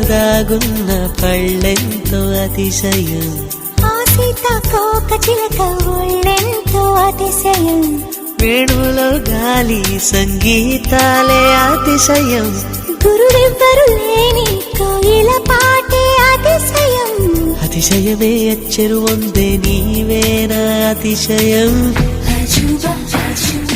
దాగున్న పళ్ళెంతో అతిశయం, ఆ సీతాకోక చిలక ఒళ్ళెంతో అతిశయం, వేణువులో గాలి సంగీతాలే అతిశయం, గురుడెవ్వరు లేని కోయిల పాటే అతిశయం, అతిశయమే అచ్చెరు వందే నీవేనా అతిశయం. అజూబా అజూబా